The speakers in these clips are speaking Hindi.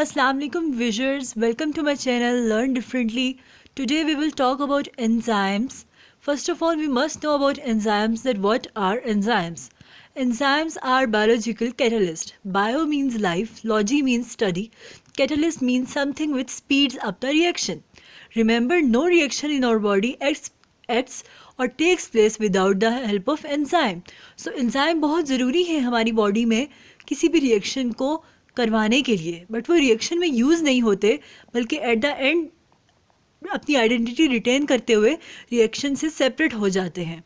Assalamu alaikum viewers, welcome to my channel Learn Differently. Today we will talk about enzymes. First of all, we must know about enzymes, that what are enzymes. Enzymes are biological catalyst. Bio means life, logy means study, catalyst means something which speeds up the reaction. Remember, no reaction in our body acts or takes place without the help of enzyme. So enzyme बहुत ज़रूरी है हमारी बॉडी में किसी भी रिएक्शन को करवाने के लिए, बट वो रिएक्शन में यूज़ नहीं होते, बल्कि एट द एंड अपनी आइडेंटिटी रिटेन करते हुए रिएक्शन से सेपरेट हो जाते हैं.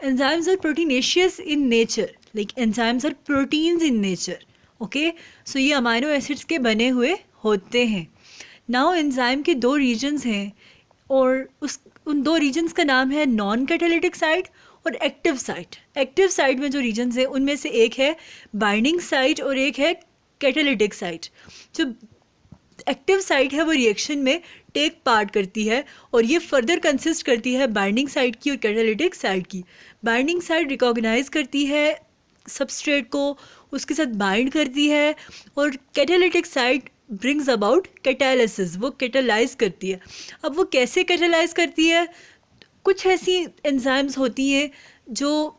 Enzymes are proteinaceous in nature, like enzymes are proteins in nature. Okay, so ये अमाइनो एसिड्स के बने हुए होते हैं. नाउ एंजाइम के दो रीजन्स हैं और उन दो रीजन्स का नाम है नॉन कैटालिटिक साइट और एक्टिव साइट. एक्टिव साइट में जो रीजन्स हैं उनमें से एक है बाइंडिंग साइट और एक है कैटालिटिक साइट. जो एक्टिव साइट है वो रिएक्शन में टेक पार्ट करती है और ये फर्दर कंसिस्ट करती है बाइंडिंग साइट की और कैटालिटिक साइट की. बाइंडिंग साइट रिकॉग्नाइज करती है सबस्ट्रेट को, उसके साथ बाइंड करती है, और catalytic site brings about catalysis, वो कैटालाइज करती है. अब वो कैसे कैटालाइज करती है? कुछ ऐसी एंजाइम्स होती हैं जो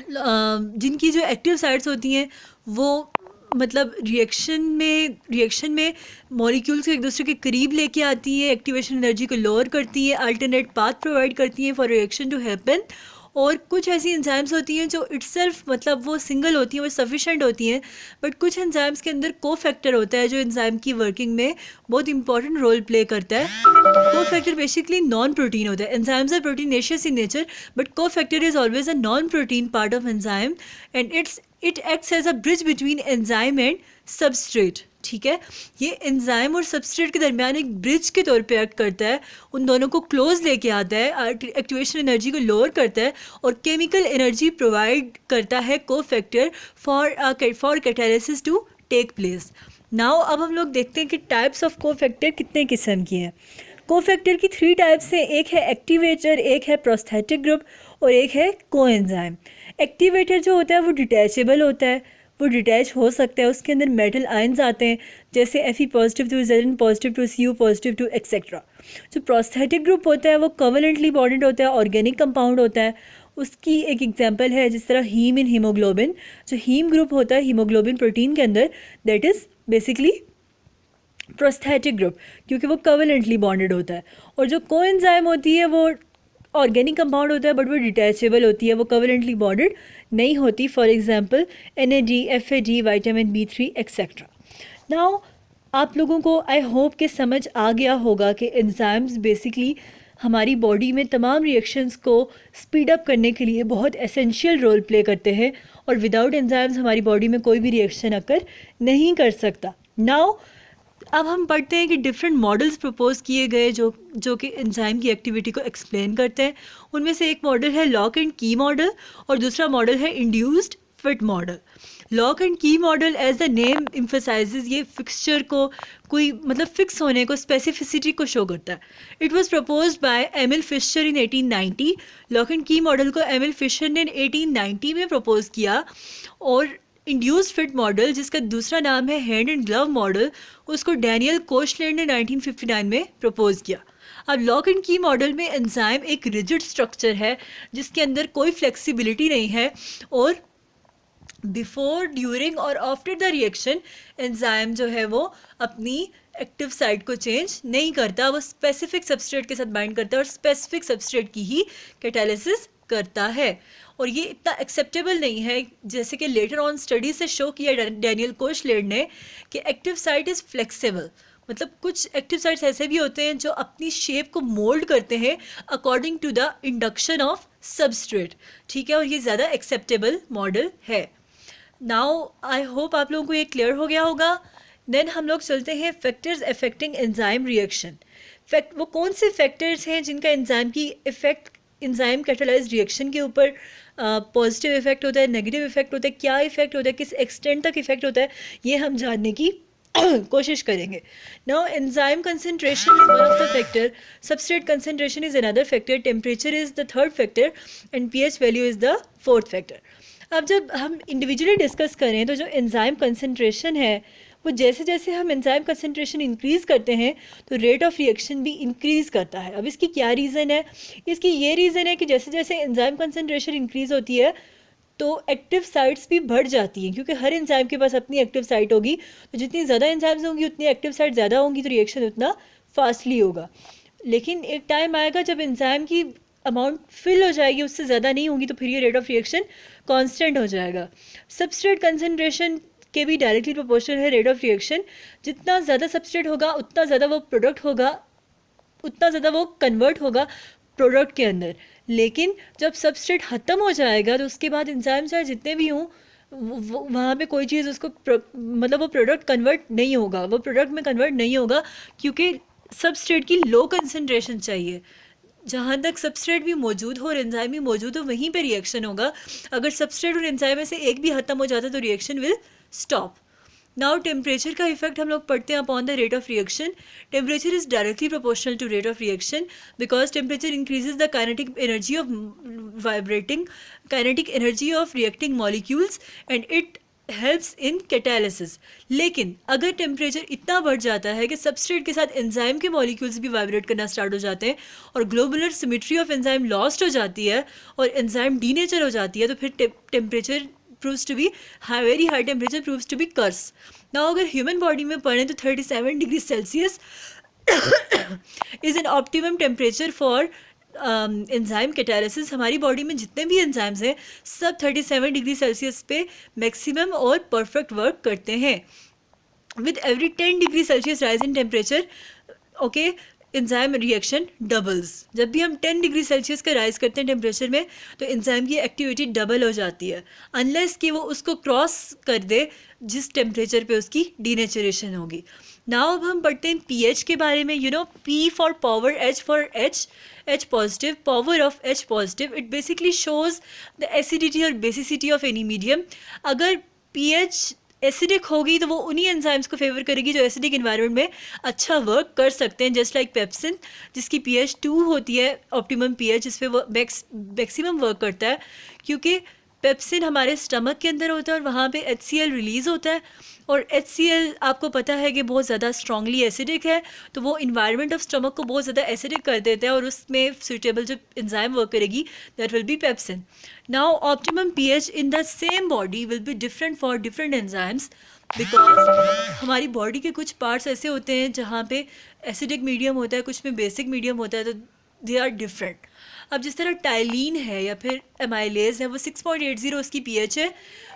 जिनकी जो एक्टिव साइट्स होती हैं वो मतलब रिएक्शन में मॉलिक्यूल्स को एक दूसरे के करीब लेके आती है, एक्टिवेशन एनर्जी को लोअर करती है, अल्टरनेट पाथ प्रोवाइड करती है फॉर रिएक्शन टू हैपन. और कुछ ऐसी एंजाइम्स होती हैं जो इटसेल्फ मतलब वो सिंगल होती हैं, वो सफिशेंट होती हैं, बट कुछ एंजाइम्स के अंदर को फैक्टर होता है जो एंजाइम की वर्किंग में बहुत इंपॉर्टेंट रोल प्ले करता है. को फैक्टर बेसिकली नॉन प्रोटीन होता है. Enzymes are proteinaceous in nature, but cofactor is always a non protein part of enzyme and it acts as a bridge between enzyme and substrate. ठीक है, ये एंजाइम और सबस्ट्रेट के दरमियान एक ब्रिज के तौर पे एक्ट करता है, उन दोनों को क्लोज लेके आता है, एक्टिवेशन एनर्जी को लोअर करता है और केमिकल एनर्जी प्रोवाइड करता है को factor for catalysis to take place. Now अब हम लोग देखते हैं कि टाइप्स ऑफ को फैक्टर कितने किस्म की हैं. को फैक्टर की 3 टाइप्स हैं. एक है एक्टिवेटर, एक है प्रोस्थेटिक ग्रुप और एक है को एंजाइम. एक्टिवेटर जो होता है वो डिटैचेबल होता है, वो डिटैच हो सकता है, उसके अंदर मेटल आयंस आते हैं जैसे Fe positive two Zn positive two Cu positive two etcetera. जो प्रोस्थेटिक ग्रुप होता है वो कोवेलेंटली बॉन्डेड होता है, ऑर्गेनिक कंपाउंड होता है. उसकी एक एग्जांपल है जिस तरह हीम इन हीमोग्लोबिन. जो हीम ग्रुप होता है हीमोग्लोबिन प्रोटीन के अंदर, that is basically prosthetic group, क्योंकि वो कोवेलेंटली बॉन्डेड होता है. और जो कोएंजाइम होती है वो ऑर्गेनिक कंपाउंड होता है, बट वो डिटैचेबल होती है, वो कोवेलेंटली बॉन्डेड नहीं होती. For example NAD, FAD, vitamin B3 etcetera. Now आप लोगों को आई होप कि समझ आ गया होगा कि एंजाइम्स बेसिकली हमारी बॉडी में तमाम रिएक्शंस को स्पीड अप करने के लिए बहुत एसेंशियल रोल प्ले करते हैं और विदाउट एंजाइम्स हमारी बॉडी में कोई भी रिएक्शन अकर नहीं कर सकता. नाउ अब हम पढ़ते हैं कि डिफरेंट मॉडल्स प्रपोज किए गए जो कि एंजाइम की एक्टिविटी को एक्सप्लेन करते हैं. उनमें से एक मॉडल है लॉक एंड की मॉडल और दूसरा मॉडल है induced fit model. Lock and key model as the name emphasizes ये फिक्सचर को कोई मतलब फिक्स होने को, स्पेसिफिसिटी को शो करता है. It was proposed by Emil Fischer in 1890. Lock and key model को एमिल फिशर ने 1890 में प्रपोज किया और इंड्यूस्ड फिट मॉडल जिसका दूसरा नाम है हैंड एंड ग्लव मॉडल, उसको डैनियल कोशलैंड ने 1959 में प्रपोज किया. अब लॉक एंड की मॉडल में एंजाइम एक रिजिड स्ट्रक्चर है जिसके अंदर कोई फ्लेक्सिबिलिटी नहीं है और बिफोर, ड्यूरिंग और आफ्टर द रिएक्शन एंजाइम जो है वो अपनी एक्टिव साइट को चेंज नहीं करता, वो स्पेसिफिक सबस्ट्रेट के साथ बाइंड करता है और स्पेसिफिक सबस्ट्रेट की ही कैटालिसिस करता है. और ये इतना एक्सेप्टेबल नहीं है जैसे कि लेटर ऑन स्टडी से शो किया डैनियल कोशलैंड ने कि एक्टिव साइट इज़ फ्लेक्सिबल. मतलब कुछ एक्टिव साइट्स ऐसे भी होते हैं जो अपनी शेप को मोल्ड करते हैं according to the induction of substrate. ठीक है, और ये ज़्यादा एक्सेप्टेबल मॉडल है. नाउ आई होप आप लोगों को ये क्लियर हो गया होगा. देन हम लोग चलते हैं फैक्टर्स अफेक्टिंग एंजाइम रिएक्शन. वो कौन से फैक्टर्स हैं जिनका एंजाइम की इफेक्ट एंजाइम कैटालाइज्ड रिएक्शन के ऊपर पॉजिटिव इफेक्ट होता है, नेगेटिव इफेक्ट होता है, क्या इफेक्ट होता है, किस एक्सटेंट तक इफेक्ट होता है, ये हम जानने की कोशिश करेंगे. Now enzyme concentration is one of the factor, substrate concentration is another factor, temperature is the third factor and pH value is the fourth factor. अब जब हम इंडिविजुअली डिस्कस करें तो जो एंजाइम कंसंट्रेशन है वो जैसे जैसे हम एंजाइम कंसंट्रेशन इंक्रीज़ करते हैं तो रेट ऑफ रिएक्शन भी इंक्रीज़ करता है। अब इसकी क्या रीज़न है? इसकी ये रीज़न है कि जैसे जैसे एंजाइम कंसंट्रेशन इंक्रीज़ होती है तो एक्टिव साइट्स भी बढ़ जाती हैं, क्योंकि हर एंजाइम के पास अपनी एक्टिव साइट होगी, तो जितनी ज़्यादा एंजाइम्स होंगी उतनी एक्टिव साइट ज़्यादा होंगी, तो रिएक्शन उतना फास्टली होगा। लेकिन एक टाइम आएगा जब एंजाइम की अमाउंट फिल हो जाएगी, उससे ज़्यादा नहीं होगी, तो फिर ये रेट ऑफ रिएक्शन कांस्टेंट हो जाएगा। सबस्ट्रेट कंसंट्रेशन के भी डायरेक्टली प्रोपोर्शनल है रेट ऑफ रिएक्शन। जितना ज़्यादा सबस्ट्रेट होगा उतना ज़्यादा वो प्रोडक्ट होगा, उतना ज़्यादा वो कन्वर्ट होगा प्रोडक्ट के अंदर। लेकिन जब सबस्ट्रेट ख़त्म हो जाएगा तो उसके बाद एंजाइम चाहे जितने भी हों वहाँ पे कोई चीज़ उसको मतलब वो प्रोडक्ट कन्वर्ट नहीं होगा, वो प्रोडक्ट में कन्वर्ट नहीं होगा, क्योंकि सबस्ट्रेट की लो कंसंट्रेशन चाहिए। जहाँ तक सबस्ट्रेट भी मौजूद हो और एंजाइम भी मौजूद हो वहीं पे रिएक्शन होगा। अगर सबस्ट्रेट और एंजाइम में से एक भी ख़त्म हो जाता है तो reaction will stop. Now temperature का इफेक्ट हम लोग पढ़ते हैं upon the rate of reaction. Temperature is directly proportional to rate of reaction because temperature increases the kinetic energy of vibrating kinetic energy of reacting molecules and it helps in catalysis. लेकिन अगर टेम्परेचर इतना बढ़ जाता है कि सबस्ट्रेट के साथ एंजाइम के मॉलिक्यूल्स भी वाइब्रेट करना स्टार्ट हो जाते हैं और globular symmetry of enzyme lost हो जाती है और एंजाइम डीनेचर हो जाती है, तो फिर temperature proves to be high, very high temperature proves to be curse. Now अगर ह्यूमन बॉडी में पढ़ें तो 37 degree Celsius is an optimum temperature for enzyme catalysis. हमारी बॉडी में जितने भी एंजाइम्स हैं सब 37 डिग्री सेल्सियस पे मैक्सिमम और परफेक्ट वर्क करते हैं। With every 10 degree Celsius rise in temperature okay enzyme reaction doubles. जब भी हम 10 डिग्री सेल्सियस का राइज करते हैं टेम्परेचर में तो एंजाइम की एक्टिविटी डबल हो जाती है, अनलेस कि वो उसको क्रॉस कर दे जिस टेम्परेचर पे उसकी डीनेचरेशन होगी। नाउ अब हम पढ़ते हैं पीएच के बारे में। You know, P for power, H for H positive, power of H positive. It basically shows the acidity और बेसिसिटी ऑफ एनी मीडियम। अगर पीएच एसिडिक होगी तो वो उन्हीं एंजाइम्स को फेवर करेगी जो एसिडिक इन्वायरमेंट में अच्छा वर्क कर सकते हैं, जस्ट लाइक पेप्सिन जिसकी पीएच 2 होती है, ऑप्टिमम पीएच जिस पे वो मैक्सिमम वर्क करता है, क्योंकि पेप्सिन हमारे स्टमक के अंदर होता है और वहाँ पे HCl रिलीज़ होता है और HCl आपको पता है कि बहुत ज़्यादा स्ट्रांगली एसिडिक है, तो वो इन्वायरमेंट ऑफ स्टमक को बहुत ज़्यादा एसिडिक कर देता है और उसमें सुटेबल जो एंजाइम वर्क करेगी that will be pepsin. Now optimum pH in the same body will be different for different enzymes because हमारी बॉडी के कुछ पार्ट्स ऐसे होते हैं जहाँ पे एसिडिक मीडियम होता है, कुछ में बेसिक मीडियम होता है, तो दे आर डिफरेंट। अब जिस तरह टाइलिन है या फिर एमाइलेज है वो 6.80 उसकी पीएच है,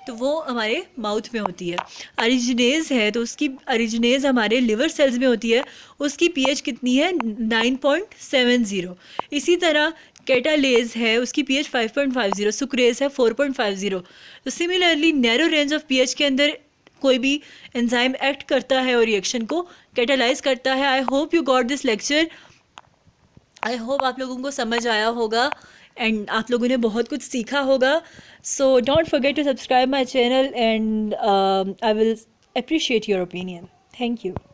तो वो हमारे माउथ में होती है। अरिजिनेज है तो उसकी अरिजिनेज हमारे लिवर सेल्स में होती है, उसकी पीएच कितनी है 9.70। इसी तरह कैटालेज है उसकी पीएच 5.50, सुक्रेज है 4.50। तो similarly narrow range of pH के अंदर कोई भी एंजाइम एक्ट करता है और रिएक्शन को कैटालाइज करता है। I hope you got this lecture. I hope आप लोगों को समझ आया होगा एंड आप लोगों ने बहुत कुछ सीखा होगा। So don't forget to subscribe my channel and I will appreciate your opinion. Thank you.